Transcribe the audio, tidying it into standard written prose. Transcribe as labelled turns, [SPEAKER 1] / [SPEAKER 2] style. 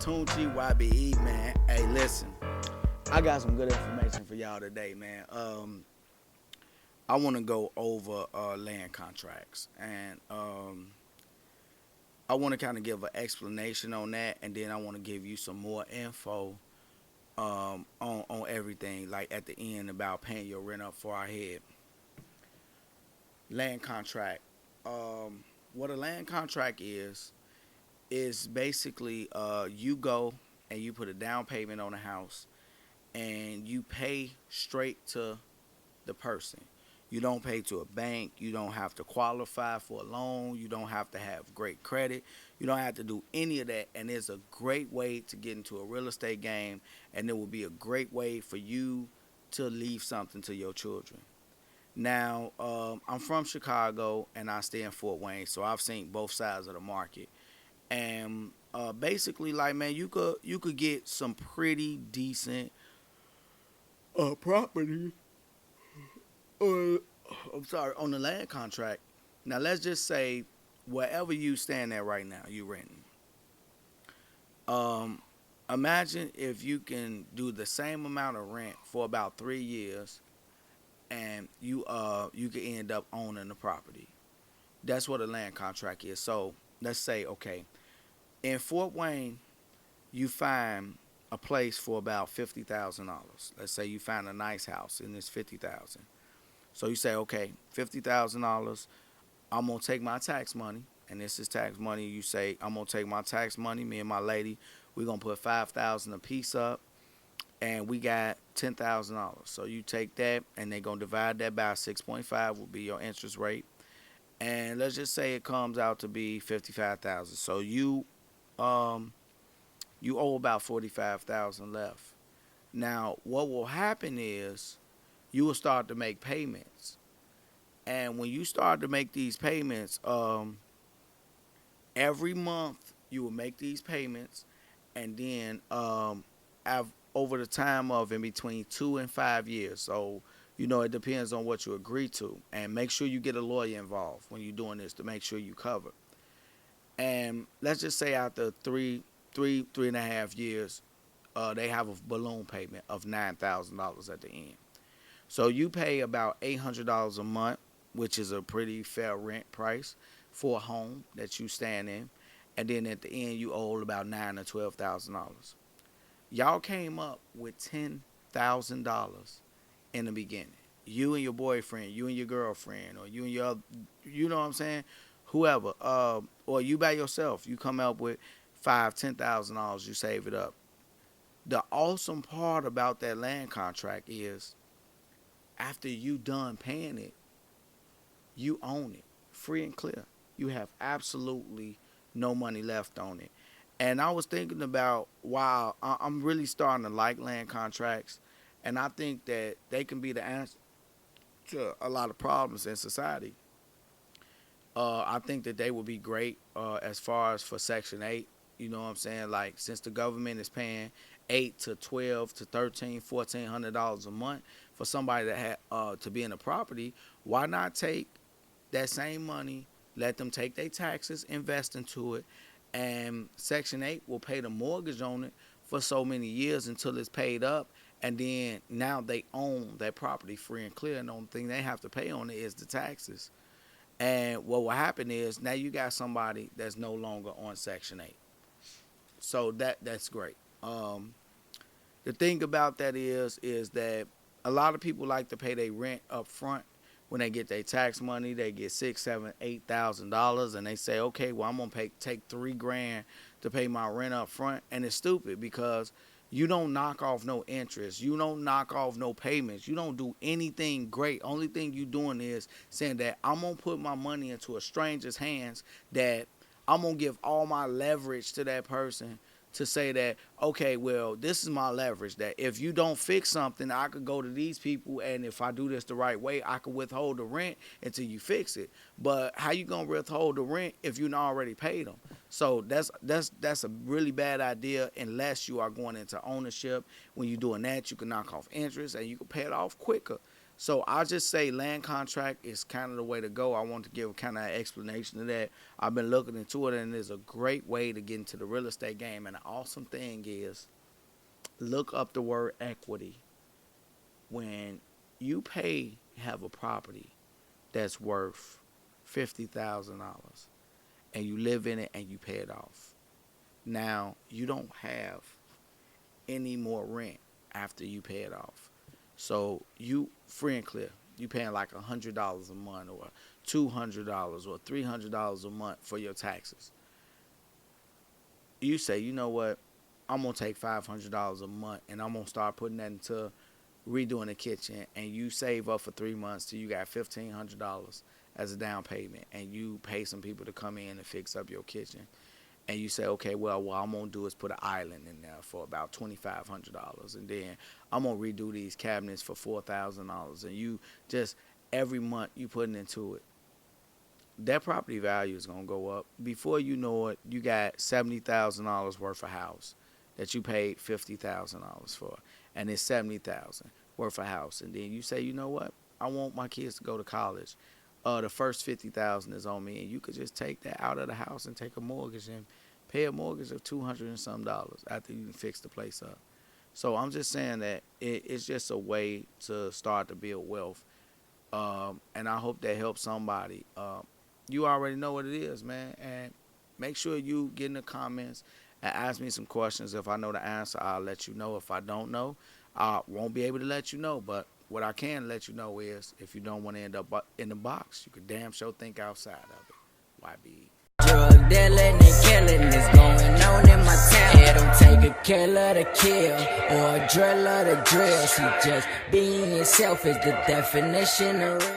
[SPEAKER 1] Tune Y.B.E.T.V, man. Hey, listen, I got some good information for y'all today, man. I want to go over land contracts, and I want to kind of give an explanation on that, and then I want to give you some more info on everything, like at the end about paying your rent up for our head. Land contract. What a land contract is basically you go and you put a down payment on a house and you pay straight to the person. You don't pay to a bank. You don't have to qualify for a loan. You don't have to have great credit. You don't have to do any of that. And it's a great way to get into a real estate game. And it will be a great way for you to leave something to your children. Now, I'm from Chicago and I stay in Fort Wayne, so I've seen both sides of the market. And basically, like man, you could get some pretty decent property. Uh, I'm sorry, on the land contract. Now, let's just say wherever you stand at right now, you renting. Um, Imagine if you can do the same amount of rent for about 3 years, and you can end up owning the property. That's what a land contract is. So let's say, okay, in Fort Wayne, you find a place for about $50,000. Let's say you find a nice house and it's 50,000. So you say, okay, $50,000. I'm gonna take my tax money, and this is tax money. You say I'm gonna take my tax money. Me and my lady, we're gonna put 5,000 a piece up, and we got $10,000. So you take that, and they're gonna divide that by 6.5 will be your interest rate, and let's just say it comes out to be 55,000. So um you owe about 45,000 left. Now, what will happen is you will start to make payments. And when you start to make these payments, every month you will make these payments, and then over the time of in between 2 and 5 years. So it depends on what you agree to, and make sure you get a lawyer involved when you're doing this to make sure you cover. And let's just say after 3.5 years, they have a balloon payment of $9,000 at the end. So you pay about $800 a month, which is a pretty fair rent price for a home that you stand in. And then at the end, you owe about $9,000 or $12,000. Y'all came up with $10,000 in the beginning. You and your boyfriend, you and your girlfriend, or you and your, you know what I'm saying, whoever, or you by yourself, you come up with $5,000, $10,000, you save it up. The awesome part about that land contract is after you done paying it, you own it, free and clear. You have absolutely no money left on it. And I was thinking about, wow, I'm really starting to like land contracts, and I think that they can be the answer to a lot of problems in society. I think that they would be great as far as for Section 8. You know what I'm saying? Like, since the government is paying 8 to 12 to 13, $1,400 a month for somebody that had to be in a property, why not take that same money, let them take their taxes, invest into it, and Section 8 will pay the mortgage on it for so many years until it's paid up, and then now they own that property free and clear, and the only thing they have to pay on it is the taxes. And what will happen is now you got somebody that's no longer on Section 8. So that's great. The thing about that is that a lot of people like to pay their rent up front. When they get their tax money, they get $6, 7, $8,000, and they say, okay, well, I'm gonna take 3 grand to pay my rent up front, and it's stupid because you don't knock off no interest, you don't knock off no payments, you don't do anything great. Only thing you doing is saying that I'm gonna put my money into a stranger's hands, that I'm gonna give all my leverage to that person to say that, okay, well, this is my leverage, that if you don't fix something, I could go to these people, and if I do this the right way, I could withhold the rent until you fix it. But how you gonna withhold the rent if you already paid them? So that's a really bad idea unless you are going into ownership. When you're doing that, you can knock off interest and you can pay it off quicker. So I'll just say land contract is kind of the way to go. I want to give kind of an explanation of that. I've been looking into it, and it's a great way to get into the real estate game. And the awesome thing is, look up the word equity. When you have a property that's worth $50,000 and you live in it and you pay it off, now you don't have any more rent after you pay it off. So you free and clear. You paying like $100 a month or $200 or $300 a month for your taxes. You say, you know what? I'm gonna take $500 a month and I'm gonna start putting that into redoing the kitchen, and you save up for 3 months till you got $1,500 as a down payment, and you pay some people to come in and fix up your kitchen, and you say, okay, well, what I'm gonna do is put an island in there for about $2,500, and then I'm gonna redo these cabinets for $4,000, and you just every month you putting into it. That property value is gonna go up. Before you know it, you got $70,000 worth of house that you paid $50,000 for, and it's $70,000 worth of house. And then you say, you know what? I want my kids to go to college. The first $50,000 is on me, and you could just take that out of the house and take a mortgage and pay a mortgage of $200 and some after you fix the place up. So I'm just saying that it's just a way to start to build wealth, and I hope that helps somebody. You already know what it is, man, and make sure you get in the comments and ask me some questions. If I know the answer, I'll let you know. If I don't know, I won't be able to let you know. But what I can let you know is, if you don't want to end up in the box, you could damn sure think outside of it. Y.B.E.T.V.
[SPEAKER 2] Drug dealing and killing is going on in my town. It don't take a killer to kill or a driller to drill. See, just being yourself is the definition of real.